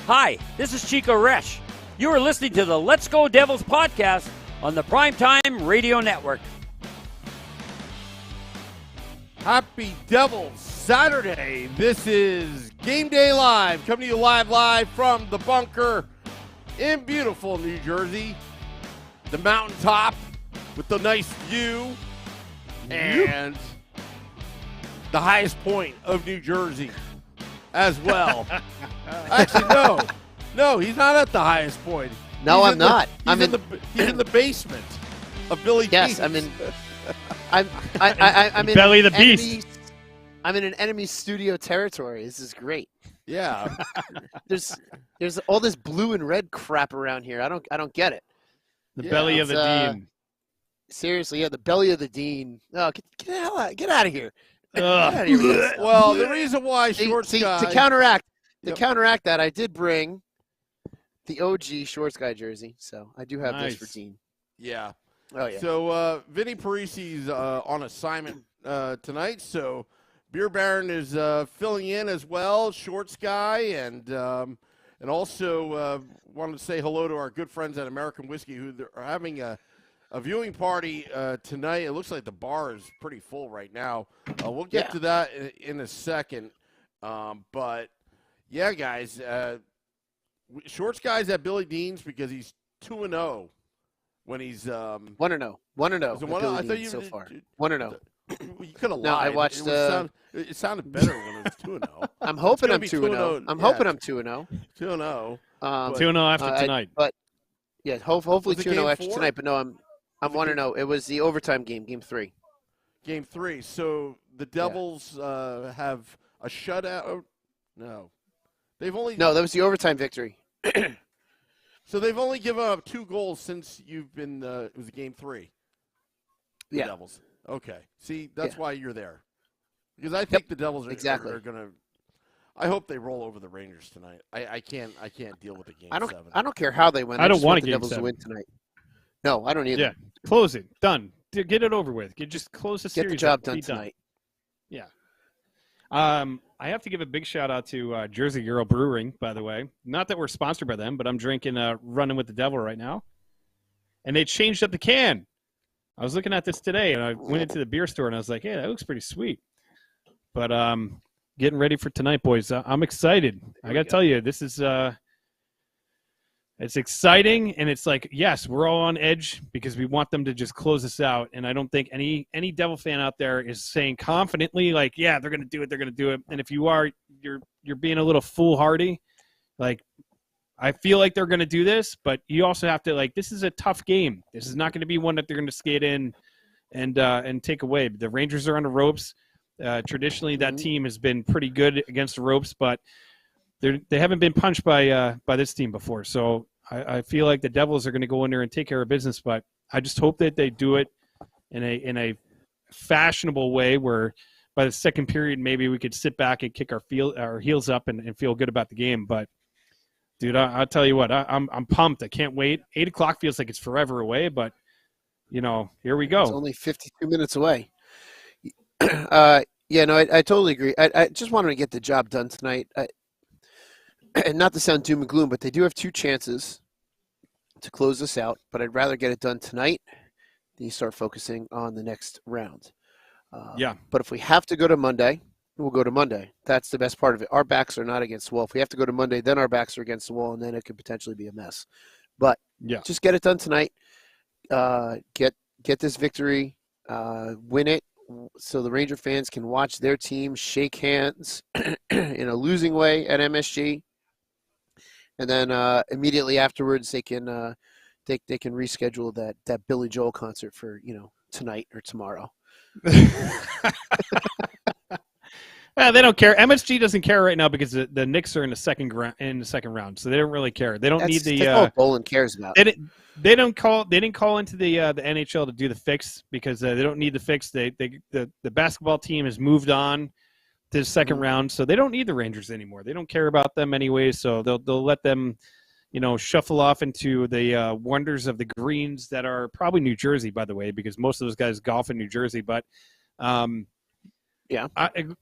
Hi, this is Chico Resch. You are listening to the Let's Go Devils podcast on the Primetime Radio Network. Happy Devils Saturday. This is Game Day Live, coming to you live from the bunker in beautiful New Jersey. The mountaintop with the nice view and the highest point of New Jersey as well. Actually, no, he's not at the highest point. No, I'm not. He's in the basement of Billy Yes, Dean's. I'm in Belly of the beast. I'm in an enemy studio territory. This is great. Yeah. There's all this blue and red crap around here. I don't get it. The Yeah, belly of the dean. Seriously, yeah, the belly of the dean. Oh, get the hell out! Get out of here! Get Ugh. out of here with this. Well, the reason why Short See, Sky... to counteract Yep. that, I did bring the OG Short Sky jersey, so I do have this Nice. for Dean. Yeah. Oh yeah. So Vinny Parisi's on assignment tonight, so Beer Baron is filling in as well, Short Sky, and also wanted to say hello to our good friends at American Whiskey who are having a viewing party tonight. It looks like the bar is pretty full right now. We'll get to that in a second, but yeah, guys, Short Sky's at Billy Dean's because he's 2-0 when he's 1-0. 1-0. is it one- I Billy thought Dean you so were- far. 1-0. You could have lied. No, I watched, It sounded better when it was 2-0. I'm hoping gonna I'm be 2-0. 2-0. I'm Yeah. hoping I'm 2-0. 2-0. 2-0 after tonight. But yeah, hopefully Was it 2-0 game after 4? tonight. But no, I'm 1-0. It was the overtime game, game 3. Game 3. So the Devils have a shutout. No, they've only No, that was the overtime victory. So they've only given up 2 goals since you've been. It was game 3. The Yeah. Devils. Okay. See, that's Yeah. why you're there. Because I think the Devils exactly. are going to. I hope they roll over the Rangers tonight. I can't deal with the game 7. I don't care how they win. I don't just want a the game Devils 7. to win tonight. No, I don't either. Yeah, close it. Done. Get it over with. Just close the Get series. the job up. done Be tonight. Yeah. I have to give a big shout out to Jersey Girl Brewing, by the way. Not that we're sponsored by them, but I'm drinking Running with the Devil right now. And they changed up the can. I was looking at this today, and I went into the beer store, and I was like, hey, that looks pretty sweet. But getting ready for tonight, boys. I'm excited. I got to tell you, this is it's exciting, and it's like, yes, we're all on edge because we want them to just close this out. And I don't think any Devil fan out there is saying confidently, like, yeah, they're going to do it. They're going to do it. And if you are, you're being a little foolhardy. Like, I feel like they're going to do this, but you also have to, like, this is a tough game. This is not going to be one that they're going to skate in and take away. The Rangers are on the ropes. Traditionally, that team has been pretty good against the ropes, but they haven't been punched by this team before. So I feel like the Devils are going to go in there and take care of business, but I just hope that they do it in a fashionable way where by the second period maybe we could sit back and kick our heels up and feel good about the game. But dude, I'll tell you what, I'm pumped. I can't wait. 8 o'clock feels like it's forever away, but here we go. It's only 52 minutes away. Yeah, no, I totally agree. I just wanted to get the job done tonight. And not to sound doom and gloom, but they do have 2 chances to close this out. But I'd rather get it done tonight than you start focusing on the next round. Yeah. But if we have to go to Monday, we'll go to Monday. That's the best part of it. Our backs are not against the wall. If we have to go to Monday, then our backs are against the wall, and then it could potentially be a mess. But just get it done tonight. Get this victory. Win it. So the Ranger fans can watch their team shake hands in a losing way at MSG, and then immediately afterwards they can reschedule that Billy Joel concert for tonight or tomorrow. They don't care. MSG doesn't care right now because the Knicks are in the second round, so they don't really care. They don't need the. That's all Bolin cares about. They didn't call into the NHL to do the fix because they don't need the fix. The basketball team has moved on to the second round, so they don't need the Rangers anymore. They don't care about them anyway, so they'll let them, shuffle off into the wonders of the greens that are probably New Jersey, by the way, because most of those guys golf in New Jersey. But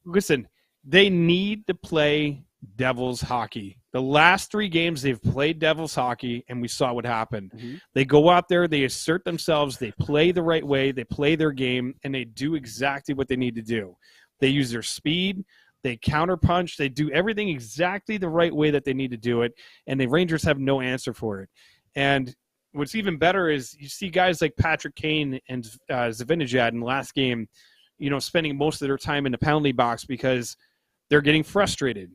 listen, they need to play Devils hockey. The last 3 games they've played Devils hockey, and we saw what happened. Mm-hmm. They go out there, they assert themselves, they play the right way, they play their game, and they do exactly what they need to do. They use their speed, they counterpunch, they do everything exactly the right way that they need to do it, and the Rangers have no answer for it. And what's even better is you see guys like Patrick Kane and Zibanejad in the last game, spending most of their time in the penalty box because they're getting frustrated.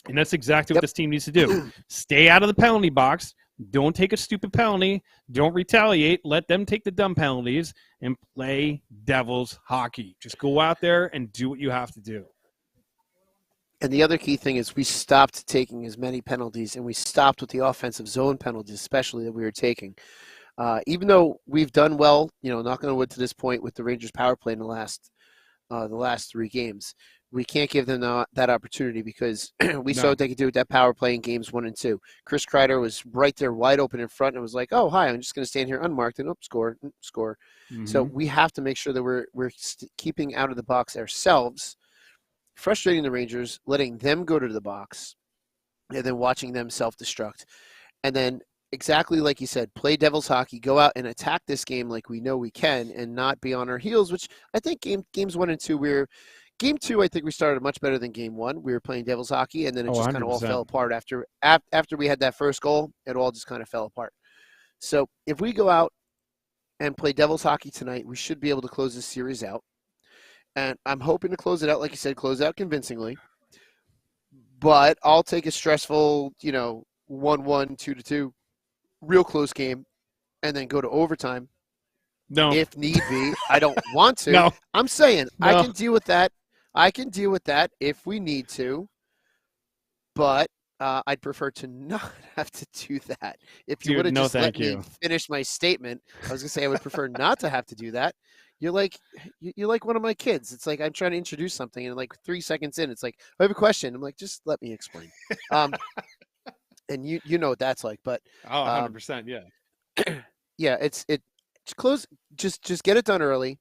And that's exactly what this team needs to do. Stay out of the penalty box. Don't take a stupid penalty. Don't retaliate. Let them take the dumb penalties and play Devils hockey. Just go out there and do what you have to do. And the other key thing is we stopped taking as many penalties, and we stopped with the offensive zone penalties, especially that we were taking. Even though we've done well, knock on wood to this point with the Rangers power play in the last 3 games, we can't give them that opportunity because we saw what they could do with that power play in games 1 and 2. Chris Kreider was right there wide open in front and was like, oh, hi, I'm just going to stand here unmarked and score. Mm-hmm. So we have to make sure that we're keeping out of the box ourselves, frustrating the Rangers, letting them go to the box, and then watching them self-destruct. And then exactly like you said, play Devils hockey, go out and attack this game like we know we can and not be on our heels, which I think games 1 and 2 Game 2, I think we started much better than Game 1. We were playing Devils hockey, and then it just kind of all fell apart after we had that first goal. It all just kind of fell apart. So if we go out and play Devils hockey tonight, we should be able to close this series out. And I'm hoping to close it out, like you said, close it out convincingly. But I'll take a stressful, 1-1, 2-2, real close game, and then go to overtime. No. If need be. I don't want to. No. I'm saying No. I can deal with that. I can deal with that if we need to, but I'd prefer to not have to do that. If you would have just let me finish my statement, I was going to say I would prefer not to have to do that. You're like one of my kids. It's like I'm trying to introduce something, and like 3 seconds in, it's like, I have a question. I'm like, just let me explain. And you know what that's like. But 100%, yeah. Yeah, it's close. Just get it done early.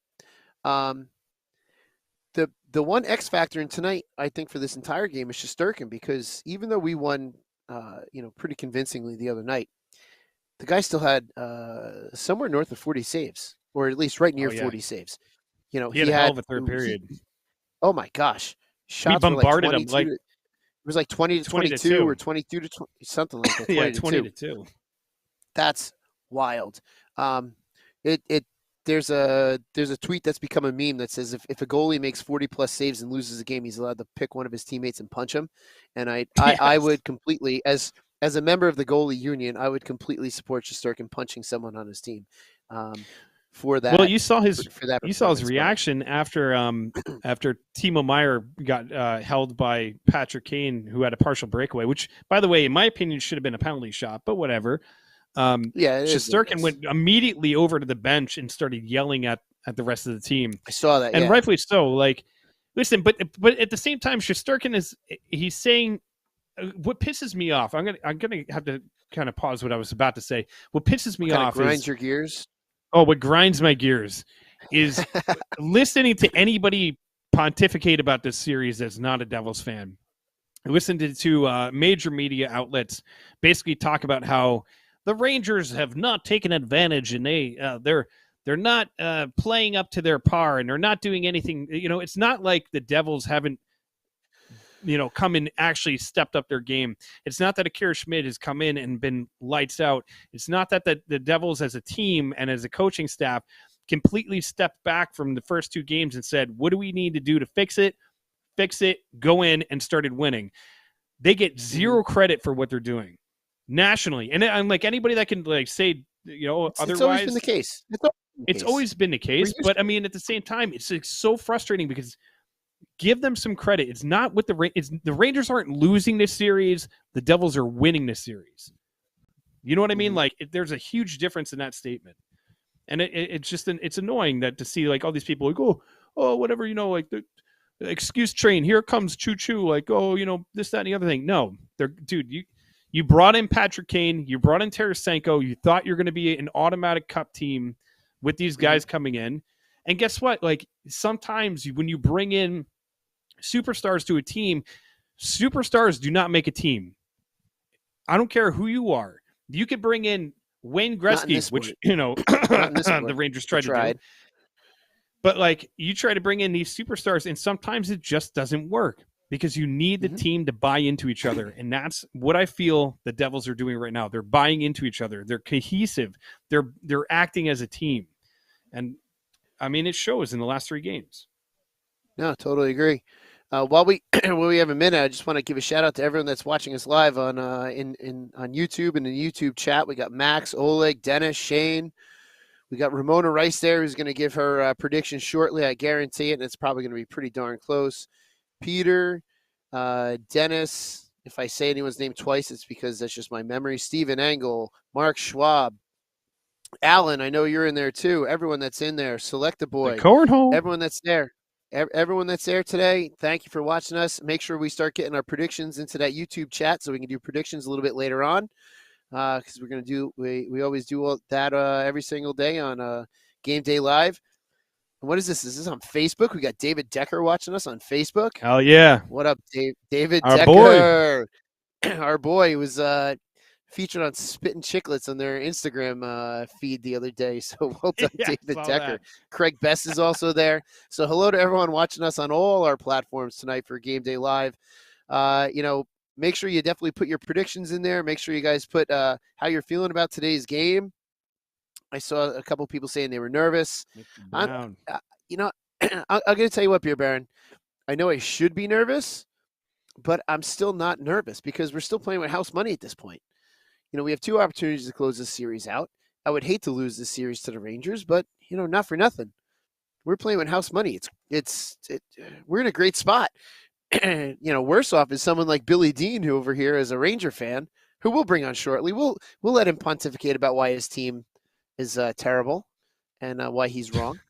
The one X factor in tonight, I think, for this entire game is Shesterkin, because even though we won, pretty convincingly the other night, the guy still had somewhere north of 40 saves, or at least right near 40 saves. He had a hell of a third period. Oh my gosh! Shots we bombarded him like it was like 20 to 22 or 22 to 20, something like that. 20 to 2. That's wild. There's a tweet that's become a meme that says if a goalie makes 40+ saves and loses a game, he's allowed to pick one of his teammates and punch him. And I would completely, as a member of the goalie union, I would completely support Shesterkin punching someone on his team. For that. Well, you saw his reaction after Timo Meier got held by Patrick Kane, who had a partial breakaway, which, by the way, in my opinion, should have been a penalty shot, but whatever. Shesterkin went immediately over to the bench and started yelling at the rest of the team. I saw that, and rightfully so. Like, listen, but at the same time, Shesterkin he's saying what pisses me off. I'm gonna have to kind of pause what I was about to say. What pisses me off grinds your gears. Oh, what grinds my gears is listening to anybody pontificate about this series that's not a Devils fan. I listened to major media outlets basically talk about how the Rangers have not taken advantage, and they're not playing up to their par, and they're not doing anything. It's not like the Devils haven't, come and actually stepped up their game. It's not that Akira Schmid has come in and been lights out. It's not that the Devils as a team and as a coaching staff completely stepped back from the first 2 games and said, what do we need to do to fix it, go in and started winning. They get zero credit for what they're doing nationally. And I'm like, anybody that can say, otherwise. It's always been the case. It's always been the case. But I mean, at the same time, it's so frustrating because give them some credit. It's not what the Rangers aren't losing this series. The Devils are winning this series. You know what I mean? Like, there's a huge difference in that statement. And it's just it's annoying that to see like all these people like, oh, whatever, like the excuse train, here comes choo choo, like, oh, this, that, and the other thing. No, dude, you brought in Patrick Kane, you brought in Tarasenko, you thought you're going to be an automatic cup team with these guys coming in. And guess what? Like, sometimes when you bring in superstars to a team, Superstars do not make a team. I don't care who you are. You could bring in Wayne Gretzky, which, the Rangers tried to do. But, like, you try to bring in these superstars, and sometimes it just doesn't work because you need the team to buy into each other. And that's what I feel the Devils are doing right now. They're buying into each other. They're cohesive. They're acting as a team. And, I mean, it shows in the last 3 games. No, totally agree. While we have a minute, I just want to give a shout out to everyone that's watching us live on on YouTube and in the YouTube chat. We got Max, Oleg, Dennis, Shane. We got Ramona Rice there, who's going to give her prediction shortly. I guarantee it, and it's probably going to be pretty darn close. Peter, Dennis. If I say anyone's name twice, it's because that's just my memory. Steven Engel, Mark Schwab, Alan. I know you're in there too. Everyone that's in there. Select the boy. Cornhole. Everyone that's there. Everyone that's there today, thank you for watching us. Make sure we start getting our predictions into that YouTube chat so we can do predictions a little bit later on. Because we're going to do, we always do all that every single day on Game Day Live. And what is this? Is this on Facebook? We got David Decker watching us on Facebook. Hell yeah. What up, David Our Decker? Boy. Our boy was featured on Spittin' Chicklets on their Instagram feed the other day. So well done, David Decker. That. Craig Best is also there. So hello to everyone watching us on all our platforms tonight for Game Day Live. Make sure you definitely put your predictions in there. Make sure you guys put how you're feeling about today's game. I saw a couple people saying they were nervous. I'm going to tell you what, Beer Baron. I know I should be nervous, but I'm still not nervous because we're still playing with house money at this point. We have 2 opportunities to close this series out. I would hate to lose this series to the Rangers, but, not for nothing. We're playing with house money. We're in a great spot. Worse off is someone like Billy Dean, who over here is a Ranger fan, who we'll bring on shortly. We'll let him pontificate about why his team is terrible and why he's wrong.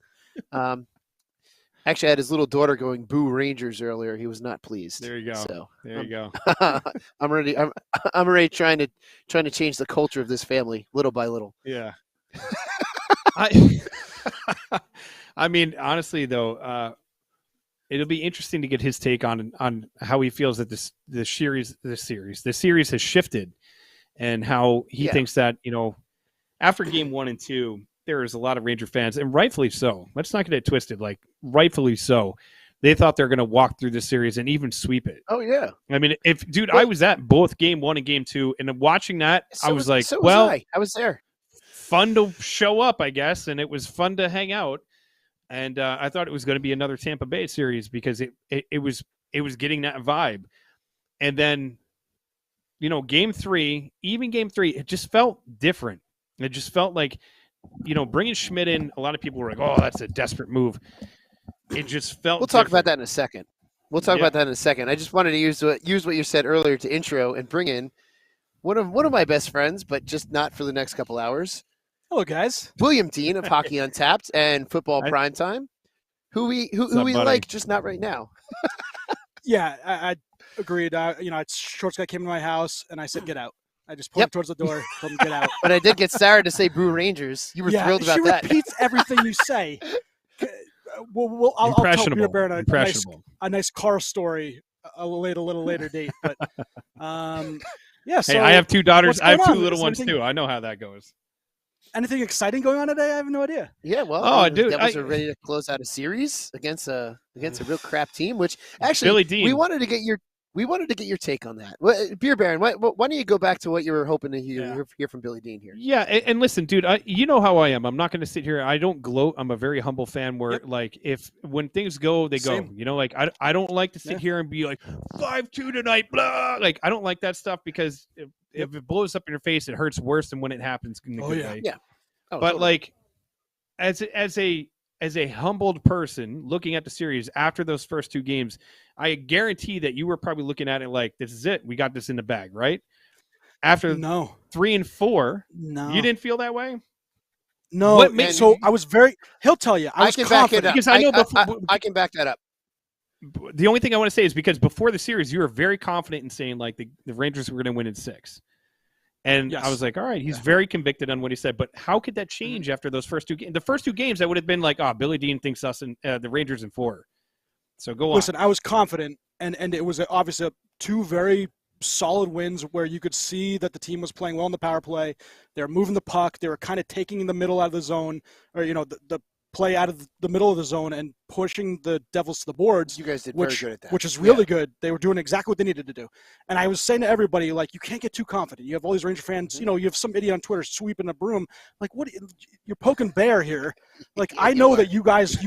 Actually, I had his little daughter going "Boo Rangers" earlier. He was not pleased. There you go. So there you go. I'm already trying to change the culture of this family little by little. Yeah. I mean, honestly, though, it'll be interesting to get his take on how he feels that the series has shifted, and how he thinks that after game 1 and 2. There is a lot of Ranger fans, and rightfully so. Let's not get it twisted. Like, rightfully so. They thought they're going to walk through this series and even sweep it. Oh, yeah. I mean, I was at both game 1 and game 2, and watching that, I was like, I was there. Fun to show up, I guess, and it was fun to hang out. And I thought it was going to be another Tampa Bay series because it was getting that vibe. And then, game 3, even game 3, it just felt different. It just felt like, bringing Schmidt in, a lot of people were like, "Oh, that's a desperate move." It just felt. We'll talk about that in a second. I just wanted to use what you said earlier to intro and bring in one of my best friends, but just not for the next couple hours. Hello, guys. William Dean of Hockey Untapped and Football Primetime, who we like, just not right now. Yeah, I agreed. Shorts guy came to my house, and I said, "Get out." I just pulled him towards the door, told him to get out. But I did get Sarah to say "Brew Rangers." You were thrilled about that. She repeats everything you say. I'll tell Beer Baron a nice car story a little later date. But yeah. So hey, I have 2 daughters. I have 2 little ones too. I know how that goes. Anything exciting going on today? I have no idea. Yeah, well, the Devils are ready to close out a series against a real crap team. Which actually, Billy Dean. we wanted to get your take on that. Beer Baron, why don't you go back to what you were hoping to hear from Billy Dean here? Yeah, and listen, dude, you know how I am. I'm not going to sit here. I don't gloat. I'm a very humble fan where, like, when things go, they go. Like, I don't like to sit here and be like, 5-2 tonight, blah. Like, I don't like that stuff because if it blows up in your face, it hurts worse than when it happens in a good way. Yeah. Oh, but, totally. like, as a humbled person looking at the series after those first 2 games, I guarantee that you were probably looking at it like, this is it. We got this in the bag, right? After 3 and 4, you didn't feel that way? No. So I was he'll tell you. I can back it up. Because I know I can back that up. The only thing I want to say is because before the series, you were very confident in saying like the Rangers were going to win in 6. And I was like, all right, he's very convicted on what he said. But how could that change after those first 2 games? The first 2 games, I would have been like, Billy Dean thinks us and the Rangers in 4. So go on. Listen, I was confident and it was obviously two very solid wins where you could see that the team was playing well in the power play. They were moving the puck. They were kind of taking the middle out of the zone, or the play out of the middle of the zone and pushing the Devils to the boards. You guys did very good at that. Which is really good. They were doing exactly what they needed to do. And I was saying to everybody, like, you can't get too confident. You have all these Ranger fans, you have some idiot on Twitter sweeping a broom. Like, what? You're poking bear here. Like, I know that you guys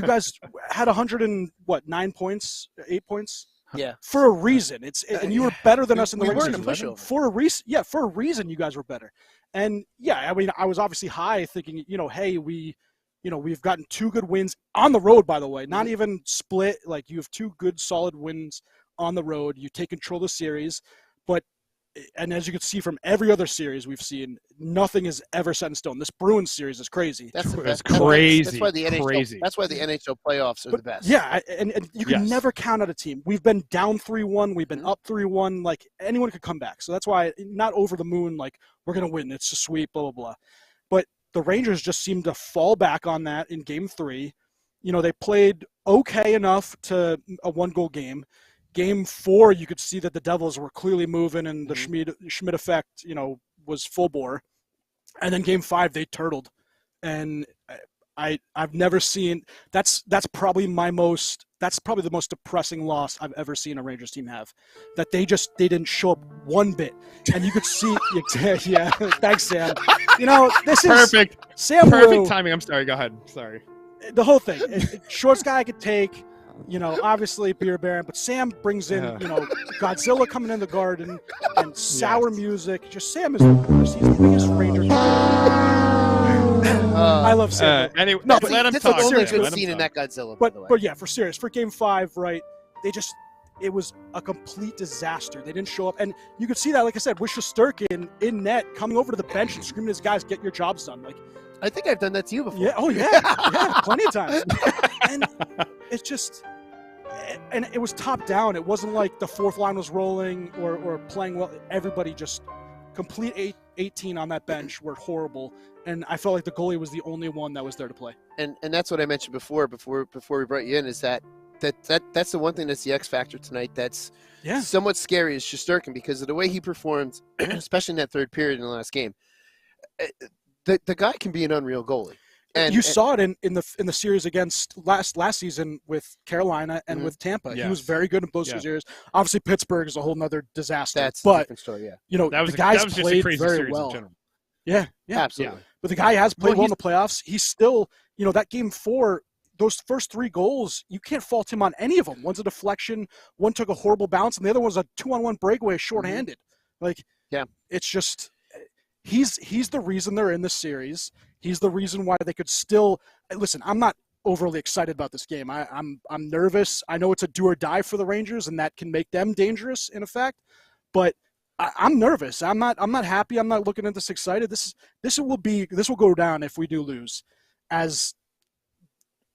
had 9 points, 8 points. Yeah. For a reason. And you were better than us in the regular season. season. For a reason. Yeah, for a reason you guys were better. And yeah, I mean, I was obviously high thinking, hey, we've gotten 2 good wins on the road, by the way, not even split. Like, you have 2 good, solid wins on the road. You take control of the series. And as you can see from every other series we've seen, nothing is ever set in stone. This Bruins series is crazy. That's crazy. That's why the NHL playoffs are the best. Yeah, and you can never count out a team. We've been down 3-1. We've been up 3-1. Like, anyone could come back. So that's why, not over the moon, like, we're going to win. It's a sweep, blah, blah, blah. But the Rangers just seemed to fall back on that in Game 3. They played okay enough to a 1-goal game. Game 4, you could see that the Devils were clearly moving, and the Schmidt effect, was full bore. And then Game 5, they turtled, and I've never seen. That's probably the most depressing loss I've ever seen a Rangers team have. That they didn't show up one bit, and you could see. Yeah, thanks, Sam. This is perfect. Sam, perfect timing. I'm sorry. Go ahead. Sorry. The whole thing. Shorts guy I could take. Obviously Beer Baron, but Sam brings in, Godzilla coming in the garden and sour music. Just Sam is the worst. He's the biggest Ranger. I love Sam. Anyway, no, but let him that's talk. the only good scene in that Godzilla. But yeah, for serious, for Game 5, right? It was a complete disaster. They didn't show up, and you could see that, like I said, with Shesterkin in net, coming over to the bench and screaming at his guys, "Get your jobs done!" Like, I think I've done that to you before. Yeah. Oh yeah. Plenty of times. And it's just, and it was top down. It wasn't like the fourth line was rolling or playing well. Everybody just complete 18 on that bench were horrible. And I felt like the goalie was the only one that was there to play. And that's what I mentioned before we brought you in, is that's the one thing that's the X factor tonight. That's somewhat scary is Shesterkin, because of the way he performed, especially in that third period in the last game. The guy can be an unreal goalie. And you saw it in the series against last season with Carolina and with Tampa. Yes. He was very good in both series. Obviously, Pittsburgh is a whole nother disaster. That's a different story. Yeah, the guy's played very well. Yeah, absolutely. Yeah. But the guy has played well in the playoffs. He's still, that Game 4, those first 3 goals, you can't fault him on any of them. One's a deflection, one took a horrible bounce, and the other one's a 2-on-1 breakaway shorthanded. It's just. He's the reason they're in this series. He's the reason why they could still listen. I'm not overly excited about this game. I'm nervous. I know it's a do or die for the Rangers, and that can make them dangerous in effect. But I'm nervous. I'm not happy. I'm not looking at this excited. This will go down if we do lose as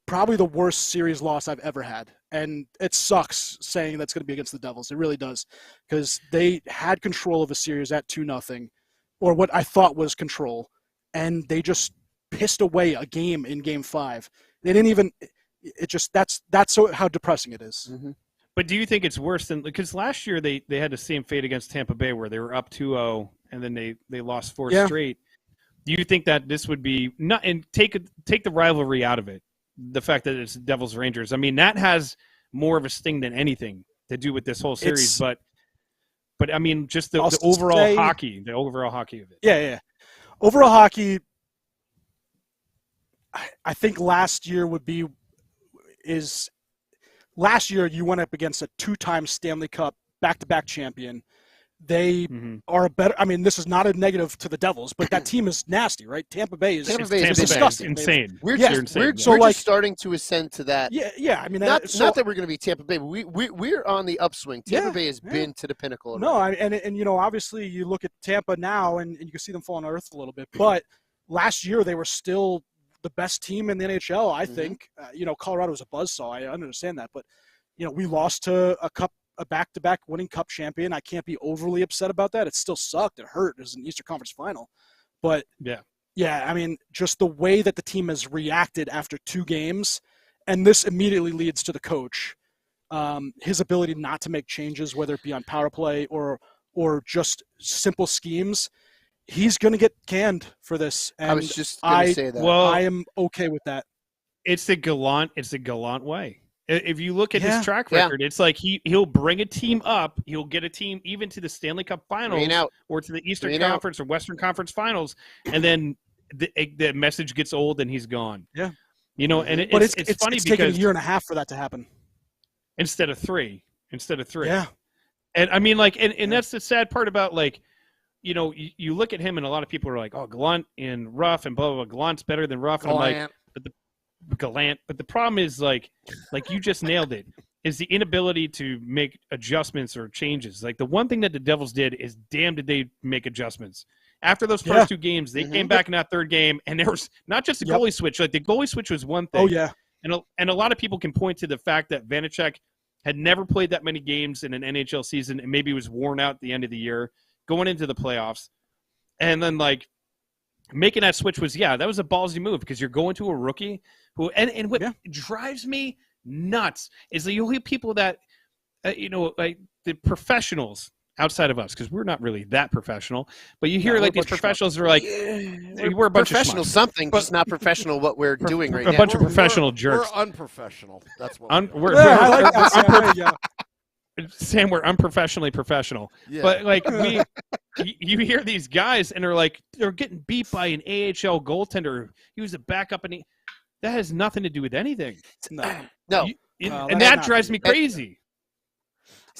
probably the worst series loss I've ever had. And it sucks saying that's going to be against the Devils. It really does, because they had control of a series at 2-0. Or what I thought was control, and they just pissed away a game in Game 5. They didn't even. It just that's how depressing it is. Mm-hmm. But do you think it's worse than, because last year they had the same fate against Tampa Bay where they were up 2-0 and then they lost 4 straight? Do you think that this would be not, and take the rivalry out of it, the fact that it's Devils Rangers? I mean, that has more of a sting than anything to do with this whole series, But I mean, just the overall hockey, the overall hockey of it. Yeah. Overall hockey, I think last year last year you went up against a 2-time Stanley Cup back-to-back champion. They are a better. I mean, this is not a negative to the Devils, but that team is nasty, right? Tampa Bay is disgusting. Insane. We're just starting to ascend to that. Yeah. I mean, not that we're going to be Tampa Bay, but we're on the upswing. Tampa Bay has been to the pinnacle. And obviously you look at Tampa now, and you can see them fall on earth a little bit. But last year they were still the best team in the NHL. I think. Colorado was a buzzsaw. I understand that, but we lost to a back-to-back winning Cup champion. I can't be overly upset about that. It still sucked. It hurt. It was an Eastern Conference final. But, I mean, just the way that the team has reacted after 2 games, and this immediately leads to the coach. his ability not to make changes, whether it be on power play or just simple schemes, he's going to get canned for this. And I was just going to say that. Well, I am okay with that. It's the gallant way. If you look at his track record, it's like he'll bring a team up, he'll get a team even to the Stanley Cup Finals or to the Eastern Conference or Western Conference Finals, and then the message gets old and he's gone. Yeah, you know, and it's funny it's because taken a year and a half for that to happen instead of three. Yeah, and I mean, like, and that's the sad part about, like, you know, you look at him and a lot of people are like, oh, Gallant and Ruff and blah blah blah. Gallant's better than Ruff. And I'm like, Gallant, but the problem is like you just nailed it, is the inability to make adjustments or changes. Like, the one thing that the Devils did is, damn, did they make adjustments after those first two games. They came back in that third game, and there was not just a goalie switch. Like, the goalie switch was one thing. Oh yeah, and a lot of people can point to the fact that Vanecek had never played that many games in an NHL season, and maybe was worn out at the end of the year going into the playoffs, and then like making that switch was that was a ballsy move, because you're going to a rookie who and what drives me nuts is that you'll hear people that like the professionals outside of us, because we're not really that professional, but you hear like these professionals are like, we're a bunch professional of something, just not professional what we're doing right a now. bunch of professional jerks. We're unprofessional. That's what I like that, Sam, we're unprofessionally professional. Yeah. But like you hear these guys and they're getting beat by an AHL goaltender. He was a backup, and that has nothing to do with anything. No. And that drives me crazy.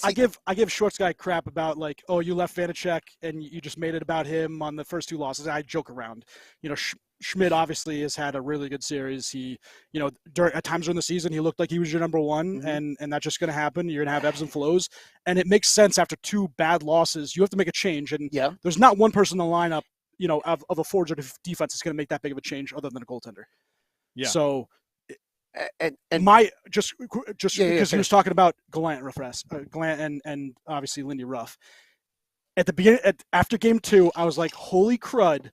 I give Shorts guy crap about, like, oh, you left Vanecek and you just made it about him on the first two losses. I joke around. You know, Schmidt obviously has had a really good series. He, at times during the season, he looked like he was your number one, and that's just going to happen. You're going to have ebbs and flows, and it makes sense after two bad losses. You have to make a change, and there's not one person in the lineup, of a forwards or defense is going to make that big of a change other than a goaltender. Yeah. So. And just because he was talking about Gallant and obviously Lindy Ruff at the beginning, after game 2, I was like, holy crud,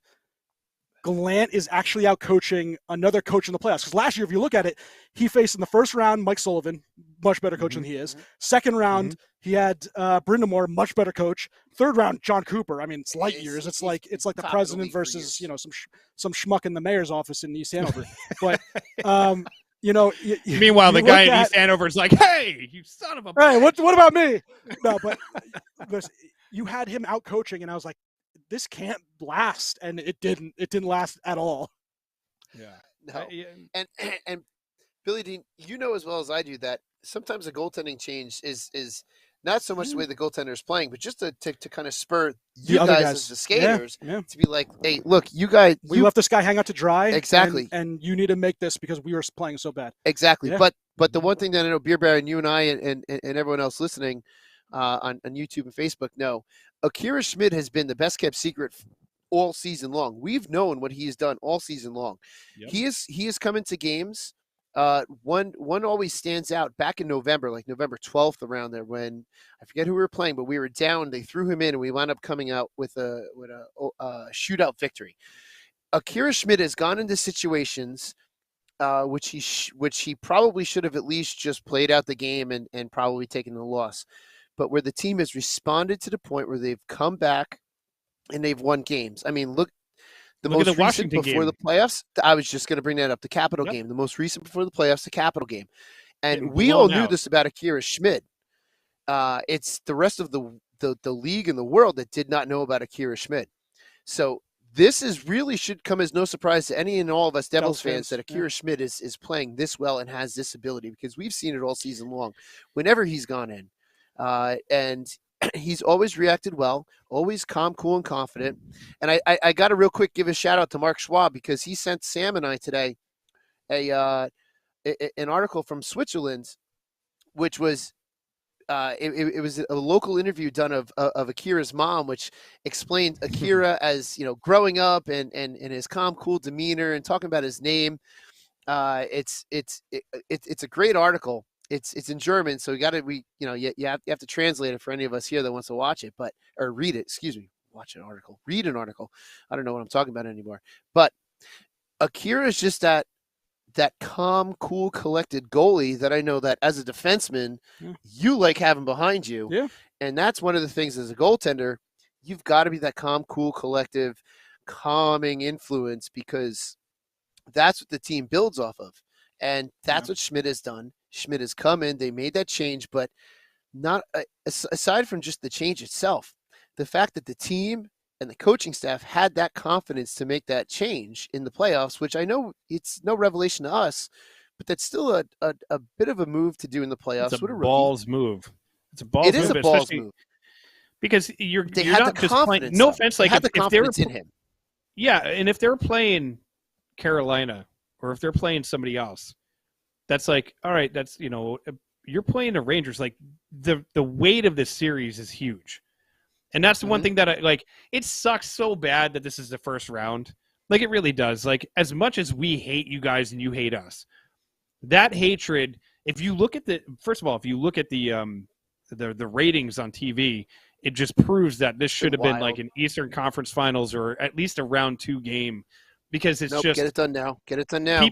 Gallant is actually out coaching another coach in the playoffs. Because last year, if you look at it, he faced in the first round Mike Sullivan, much better coach than he is. Second round, he had Brindamore, much better coach. Third round, John Cooper. I mean, it's light years. It's like the president versus some schmuck in the mayor's office in East Hanover. But meanwhile, the guy in East Hanover is like, "Hey, you son of a!" Hey, what about me? No, but you had him out coaching, and I was like, "This can't last," and it didn't. It didn't last at all. Yeah. No. And Billy Dean, you know as well as I do that sometimes a goaltending change is not so much the way the goaltender is playing, but just to kind of spur you guys as the skaters to be like, hey, look, you guys. We left this guy hang out to dry. Exactly. And you need to make this because we were playing so bad. Exactly. Yeah. But the one thing that I know Beer Baron, you and I and everyone else listening on YouTube and Facebook know, Akira Schmid has been the best kept secret all season long. We've known what he has done all season long. Yep. He has come into games. One always stands out back in November, like November 12th around there, when I forget who we were playing, but we were down. They threw him in, and we wound up coming out with a shootout victory. Akira Schmid has gone into situations which he probably should have at least just played out the game and probably taken the loss, but where the team has responded to the point where they've come back and they've won games. I mean, look at the recent Washington before game. The playoffs. I was just going to bring that up. The Capital game, the most recent before the playoffs, the Capital game. And we all knew this about Akira Schmid. It's the rest of the league and the world that did not know about Akira Schmid. So this really should come as no surprise to any and all of us Devils fans that Akira Schmid is playing this well and has this ability, because we've seen it all season long whenever he's gone in. And he's always reacted well, always calm, cool, and confident. And I got to real quick give a shout out to Mark Schwab, because he sent Sam and I today an article from Switzerland, which was it was a local interview done of Akira's mom, which explained Akira as growing up and his calm, cool demeanor and talking about his name. It's a great article. It's in German, so you have to translate it for any of us here that wants to watch it, or read it. Excuse me, watch an article, read an article. I don't know what I'm talking about anymore. But Akira is just that that calm, cool, collected goalie that I know that as a defenseman, you like having behind you. Yeah. And that's one of the things as a goaltender, you've got to be that calm, cool, collective, calming influence because that's what the team builds off of. And that's what Schmidt has done. Schmidt has come in, they made that change, but not aside from just the change itself, the fact that the team and the coaching staff had that confidence to make that change in the playoffs, which I know it's no revelation to us, but that's still a bit of a move to do in the playoffs. It's a balls move. It's a balls It move. is a balls move. Because They you're had not the just confidence. playing. No offense, They like had the if they were confidence in him. Yeah, and if they're playing Carolina or if they're playing somebody else, that's like, all right, that's, you know, you're playing the Rangers. Like the weight of this series is huge. And that's the one thing that I like. It sucks so bad that this is the first round. Like it really does. Like as much as we hate you guys and you hate us, that hatred, if you look at first of all, if you look at the ratings on TV, it just proves that this should have been like an Eastern Conference Finals or at least a round 2 game, because it's just get it done now. Get it done now.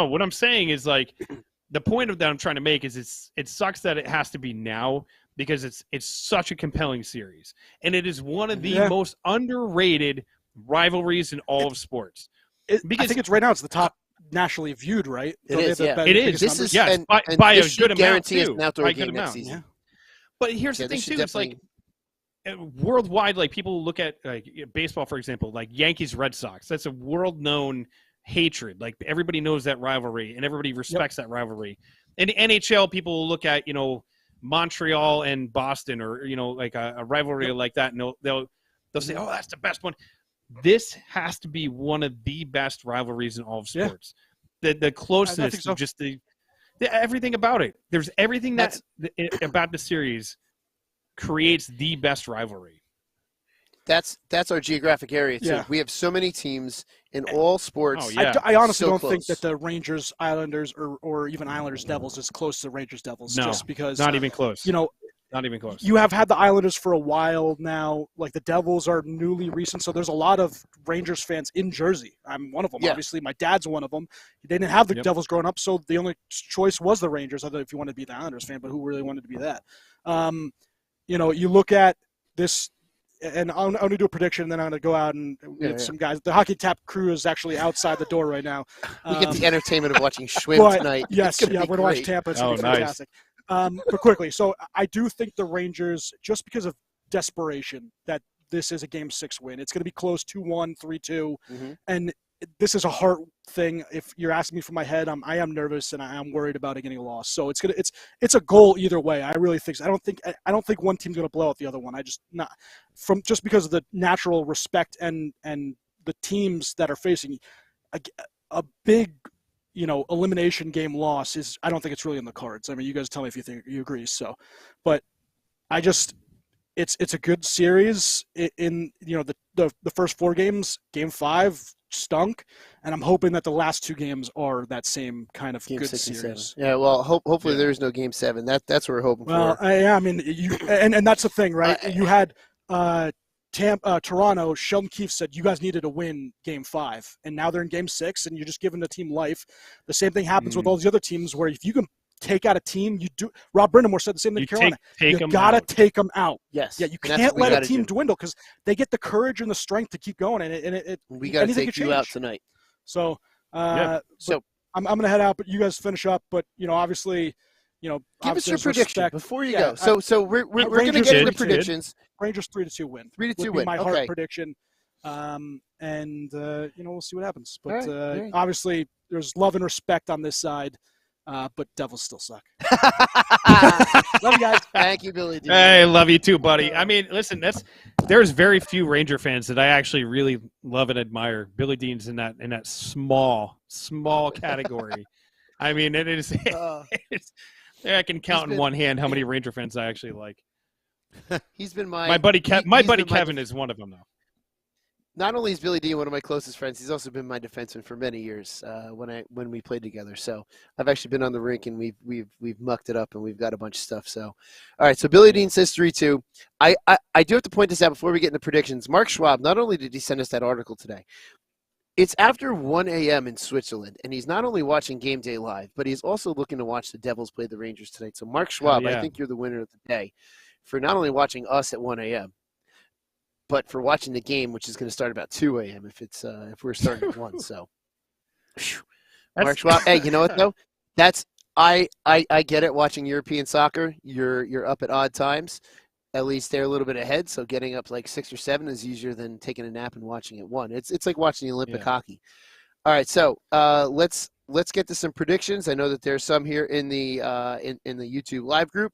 What I'm saying is like the point that I'm trying to make is it sucks that it has to be now because it's such a compelling series and it is one of the most underrated rivalries in all of sports. I think it's right now. It's the top nationally viewed, right? It is. It is. This is by a this good should amount guarantee too. us an outdoor By a game good next amount. season. But here's the thing too. It's like worldwide, like people look at like baseball, for example, like Yankees Red Sox. That's a world known hatred. Like everybody knows that rivalry and everybody respects that rivalry. In the NHL, people will look at, you know, Montreal and Boston, or, you know, like a rivalry like that, and they'll say, oh, that's the best one. This has to be one of the best rivalries in all of sports. The closeness, just the everything about it. There's everything about the series creates the best rivalry. That's our geographic area too. Yeah. We have so many teams in all sports. Oh, yeah. I honestly So don't close. think that the Rangers Islanders or even Islanders Devils is close to the Rangers Devils. No, just because not even close. You know, not even close. you have had the Islanders for a while now. Like the Devils are newly recent, so there's a lot of Rangers fans in Jersey. I'm one of them. Yeah. Obviously, my dad's one of them. They didn't have the Devils growing up, so the only choice was the Rangers. Other if you wanted to be the Islanders fan, but who really wanted to be that? You know, you look at this. And I'm going to do a prediction, and then I'm going to go out and get some guys. The Hockey Tap crew is actually outside the door right now. We get the entertainment of watching Schwimm tonight. Yes, we're going to watch Tampa. It's going to be fantastic. But quickly, so I do think the Rangers, just because of desperation, that this is a Game 6 win. It's going to be close, 2-1, 3-2, and this is a heart thing. If you're asking me for my head, I am nervous and I am worried about it getting a loss. So it's a goal either way. I really think so. I don't think one team's going to blow out the other one. Just because of the natural respect and the teams that are facing a big, you know, elimination game loss is. I don't think it's really in the cards. I mean, you guys tell me if you think you agree. So, but it's a good series. In you know the first 4 games, Game 5 stunk, and I'm hoping that the last 2 games are that same kind of Game good 6 and series. 7. Yeah, well, hopefully there is no Game 7. That's what we're hoping for. I mean, and that's the thing, right? You had Toronto. Sheldon Keefe said you guys needed to win Game 5, and now they're in Game 6, and you're just giving the team life. The same thing happens with all these other teams, where if you can take out a team, you do. Rob Brindamore said the same thing in Carolina. You gotta take them out. Yes. Yeah, you can't let a team dwindle because they get the courage and the strength to keep going, and we got to take you out tonight. So, so I'm going to head out, but you guys finish up. But you know, obviously, you know, give us your prediction before you go. So we're going to Rangers get into predictions. Rangers 3-2 win. 3-2 win. My heart prediction. And you know, we'll see what happens. But obviously, there's love and respect on this side. But Devils still suck. Love you guys. Thank you, Billy D. Hey, love you too, buddy. I mean, listen, there's very few Ranger fans that I actually really love and admire. Billy Dean's in that small category. I mean, it is. I can count in one hand how many Ranger fans I actually like. He's been my buddy. My buddy Kevin is one of them, though. Not only is Billy Dean one of my closest friends, he's also been my defenseman for many years when we played together. So I've actually been on the rink and we've mucked it up and we've got a bunch of stuff. So, all right. So Billy Dean says 3-2. I do have to point this out before we get into predictions. Mark Schwab, not only did he send us that article today, It's after 1 a.m. in Switzerland, and he's not only watching Game Day Live, but he's also looking to watch the Devils play the Rangers tonight. So, Mark Schwab, I think you're the winner of the day for not only watching us at 1 a.m., but for watching the game, which is going to start about 2 a.m. if we're starting at 1. So, Mark Schwab. Hey, you know what though? I get it. Watching European soccer, you're up at odd times. At least they're a little bit ahead, so getting up like 6 or 7 is easier than taking a nap and watching at 1. It's like watching the Olympic hockey. All right, so let's get to some predictions. I know that there's some here in the in the YouTube live group.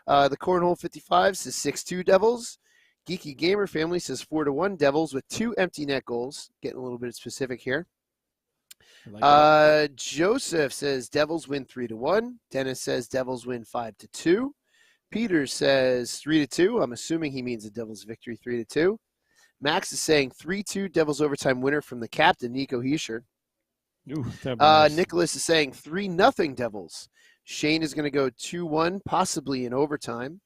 The Cornhole 55 says 6-2 Devils. Geeky Gamer Family says 4-1 Devils with 2 empty net goals. Getting a little bit specific here. Joseph says Devils win 3-1. Dennis says Devils win 5-2. Peter says 3-2. I'm assuming he means the Devils victory 3-2. Max is saying 3-2 Devils overtime winner from the captain, Nico Hischier. Nice. Nicholas is saying 3-0 Devils. Shane is going to go 2-1, possibly in overtime.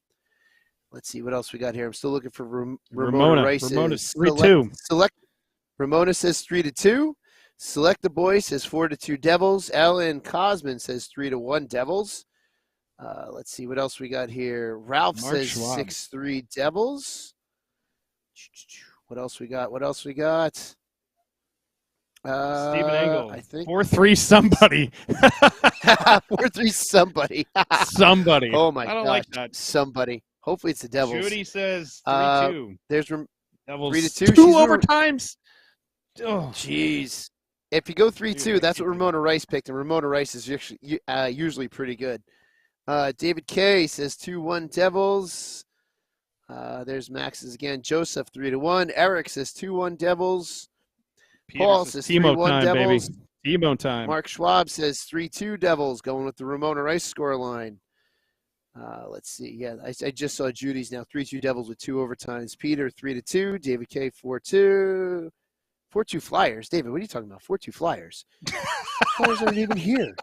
Let's see what else we got here. I'm still looking for Ramona Rice. Ramona's 3-2. Ramona says 3-2. Select the Boy says 4-2 Devils. Ellen Cosman says 3-1 Devils. Let's see what else we got here. Ralph says 6-3 Devils. What else we got? Stephen Engel. I think 4-3 somebody. 4-3 somebody. Somebody. Oh my I don't gosh. like that. Somebody. Hopefully it's the Devils. Judy says 3-2. There's Devils 3-2. 2 overtimes. Oh. Jeez. If you go 3-2, that's what Ramona Rice picked, and Ramona Rice is usually pretty good. David K says 2-1 Devils. There's Max's again. Joseph 3-1. Eric says 2-1 Devils. Paul says 3-1 Devils. Timo time. Mark Schwab says 3-2 Devils, going with the Ramona Rice scoreline. Let's see. Yeah, I just saw Judy's now 3-2 Devils with 2 overtimes. Peter 3-2. David K 4-2. 4-2 Flyers. David, what are you talking about? 4-2 Flyers. Flyers aren't even here.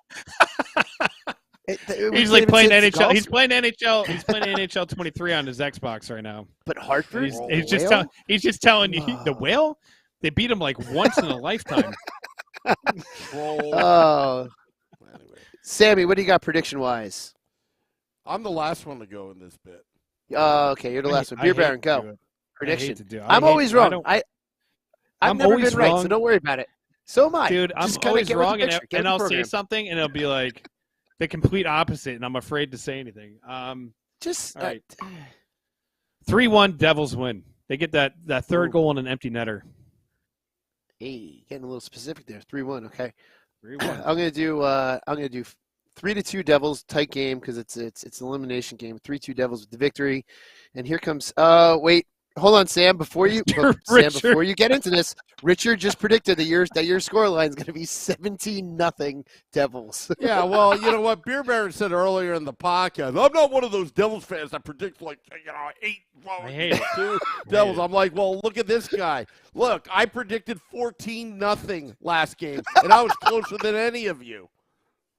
He's like playing NHL. He's playing NHL. He's playing NHL 23 on his Xbox right now. But Hartford. He's just telling you the Whale. They beat him like once in a lifetime. Oh, Anyway, Sammy, what do you got prediction wise? I'm the last one to go in this bit. Okay, you're the last one. Beer Baron, go. Prediction. I'm always wrong. I've never been right, so don't worry about it. So am I. Dude, I'm always wrong, and I'll say something, and it'll be like the complete opposite, and I'm afraid to say anything. All right. 3-1 Devils win. They get that third goal in an empty netter. Hey, getting a little specific there. 3-1. Okay. 3-1. I'm gonna do 3-2 Devils, tight game because it's an elimination game. 3-2 Devils with the victory, and here comes. Wait. Hold on, Sam. Before you get into this, Richard just predicted that your scoreline is going to be 17-0 Devils. Yeah, well, you know what Beer Baron said earlier in the podcast. I'm not one of those Devils fans that predict 8-2 Devils. I'm like, well, look at this guy. Look, I predicted 14-0 last game, and I was closer than any of you.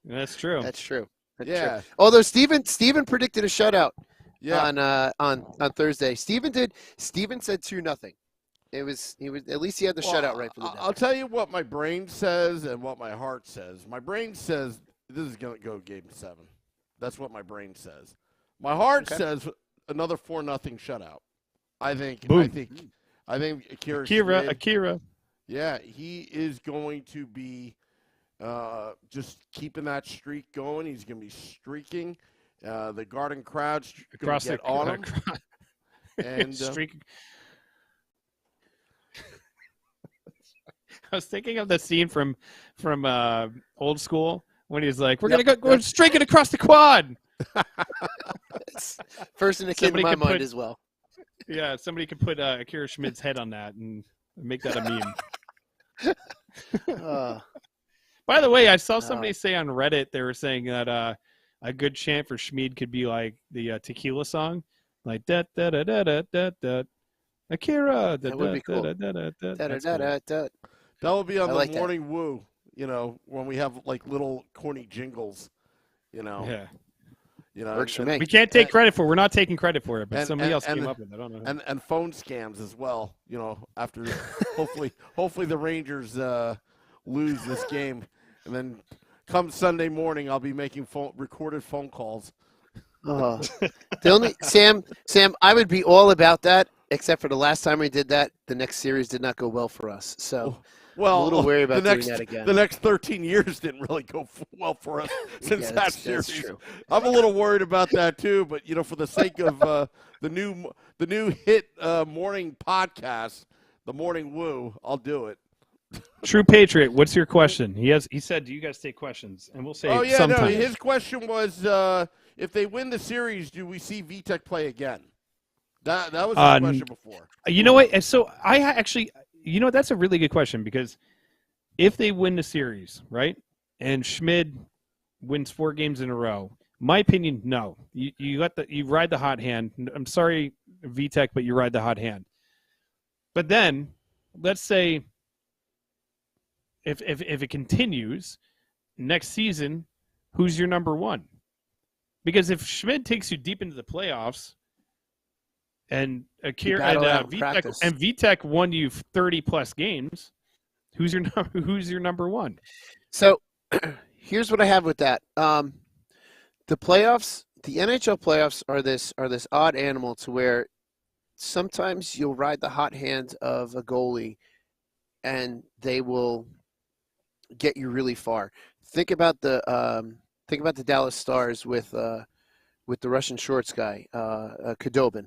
That's true. That's true. Yeah. Although Steven predicted a shutout. Yeah. On Thursday. Steven said 2-0. He was at least he had the shutout right for the day. I'll tell you what my brain says and what my heart says. My brain says this is going to go game 7. That's what my brain says. My heart says another 4-0 shutout. I think Akira. Yeah, he is going to be just keeping that streak going. He's going to be streaking. The Garden crowd's going to get on him. And streak. I was thinking of the scene from Old School when he's like, "We're streaking across the quad." First in the kid in my mind as well. Yeah, somebody could put Akira Schmid's head on that and make that a meme. By the way, I saw somebody say on Reddit they were saying that a good chant for Schmid could be like the tequila song, like da da da da da da da. Akira. That would be cool. That will be on the like morning woo, when we have like little corny jingles, Yeah. You know, Works for me. We can't take credit for it. We're not taking credit for it, but and- somebody else and- came up with it. I don't know. and phone scams as well. You know, after hopefully the Rangers lose this game, and then come Sunday morning, I'll be making recorded phone calls. The only Sam, I would be all about that, except for the last time we did that, the next series did not go well for us. So Well, I'm a little wary about the next, doing that again. The next 13 years didn't really go well for us since Yeah, that that's series. true. I'm a little worried about that too, but you know, for the sake of the new hit morning podcast, the Morning Woo, I'll do it. True Patriot, what's your question? He said, do you guys take questions? And we'll say Oh yeah, sometimes. no. His question was, if they win the series, do we see VTech play again? That was his question before. You know what? So I actually, that's a really good question, because if they win the series, right, and Schmid wins 4 games in a row, my opinion, no. You ride the hot hand. I'm sorry, VTech, but you ride the hot hand. But then, let's say, if it continues next season, who's your number one? Because if Schmid takes you deep into the playoffs, and VTech won you 30+ games, who's your number one? So here's what I have with that. The playoffs, the NHL playoffs are this odd animal to where sometimes you'll ride the hot hand of a goalie and they will get you really far. Think about the Dallas Stars with the Russian shorts guy, Khudobin.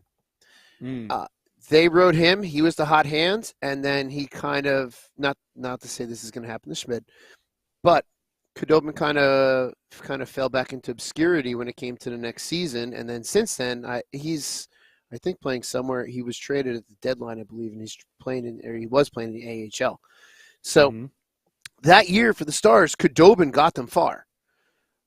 They rode him. He was the hot hand, and then he kind of not to say this is going to happen to Schmid, but Khudobin kind of fell back into obscurity when it came to the next season, and then since then he's I think playing somewhere. He was traded at the deadline, I believe, and he was playing in the AHL. So that year for the Stars, Khudobin got them far.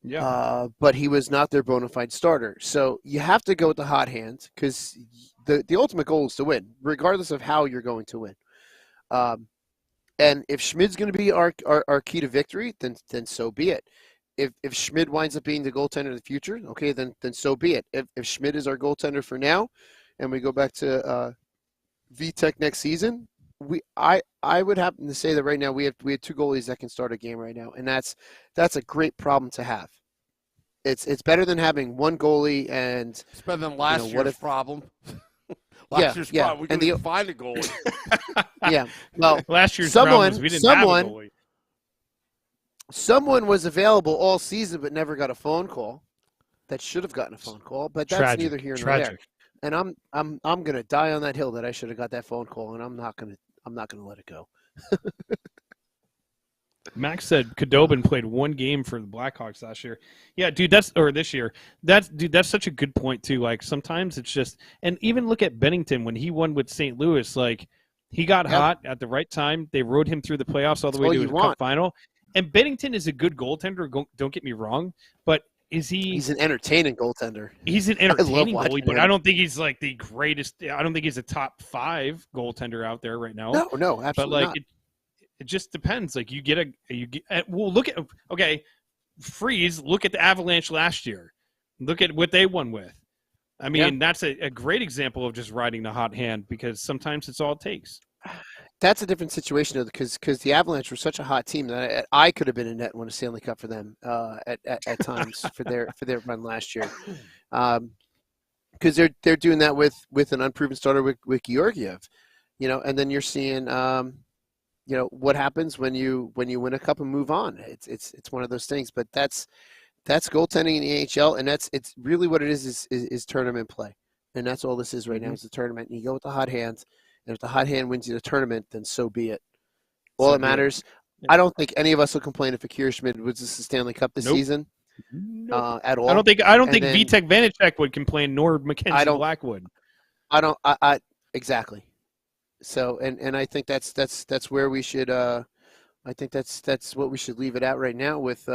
Yeah. But he was not their bona fide starter. So you have to go with the hot hand, because the ultimate goal is to win, regardless of how you're going to win. And if Schmid's going to be our key to victory, then so be it. If Schmid winds up being the goaltender of the future, okay, then so be it. If Schmid is our goaltender for now, and we go back to VTech next season, I would happen to say that right now we have 2 goalies that can start a game right now, and that's a great problem to have. It's better than having 1 goalie, and it's better than last year's problem. Last year's problem, we couldn't find a goalie. Yeah, well, last year's problem was we didn't have a goalie. Someone was available all season but never got a phone call. That should have gotten a phone call, but that's neither here nor there. And I'm gonna die on that hill that I should have got that phone call, and I'm not gonna let it go. Max said Khudobin played 1 game for the Blackhawks last year. Yeah, dude, this year. That's such a good point too. Like sometimes it's just, and even look at Bennington when he won with St. Louis. Like he got hot at the right time. They rode him through the playoffs all the way to the Cup final. And Bennington is a good goaltender. Don't get me wrong, but he's an entertaining goaltender. He's an entertaining goalie, but I don't think he's like the greatest. I don't think he's a top 5 goaltender out there right now. No, absolutely but like not. It just depends. Like well, look at Freeze. Look at the Avalanche last year. Look at what they won with. I mean, that's a great example of just riding the hot hand, because sometimes it's all it takes. That's a different situation, though, because the Avalanche were such a hot team that I could have been in net and won a Stanley Cup for them at times for their run last year, because they're doing that with an unproven starter with Georgiev, and then you're seeing what happens when you win a cup and move on. It's one of those things, but that's goaltending in the AHL, and it's really what it is tournament play, and that's all this is right now is a tournament. And you go with the hot hand. And if the hot hand wins you the tournament, then so be it. All that matters. I don't think any of us will complain if Akira Schmid wins the Stanley Cup this season at all. I don't think Vitek Vanacek would complain, nor Mackenzie Blackwood. Exactly. So and I think that's where we should. I think that's what we should leave it at right now with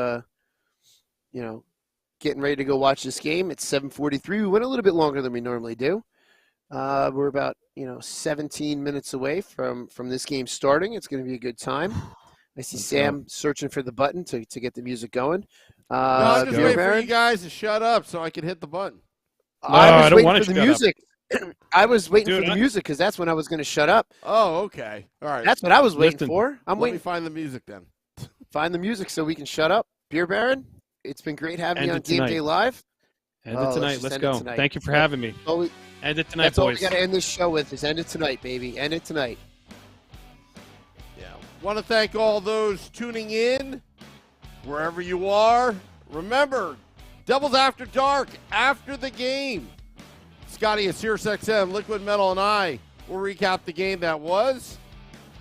getting ready to go watch this game. It's 7:43. We went a little bit longer than we normally do. We're about 17 minutes away from this game starting. It's going to be a good time. I see Sam searching for the button to get the music going. No, I'm just Beer waiting for Baron? you guys to shut up so I can hit the button. I I was don't waiting wanna for the shut up. music. I was waiting Dude, for the music because that's when I was going to shut up. Oh, okay. All right. That's what I was waiting Listen. for. I'm Let waiting me find the music then. to find the music so we can shut up. Beer Baron, it's been great having End you on it Game tonight. Day Live. End Oh, it let's tonight. just Let's end it go. tonight. Thank you for having me. All End it tonight, that's all we boys. got to end this show with is end it tonight, baby. End it tonight. Yeah. Want to thank all those tuning in, wherever you are. Remember, Devils After Dark, after the game. Scotty at SiriusXM, Liquid Metal, and I will recap the game that was.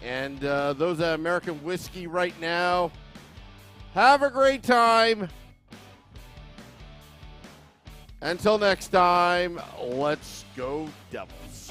And those at American Whiskey right now, have a great time. Until next time, let's go Devils.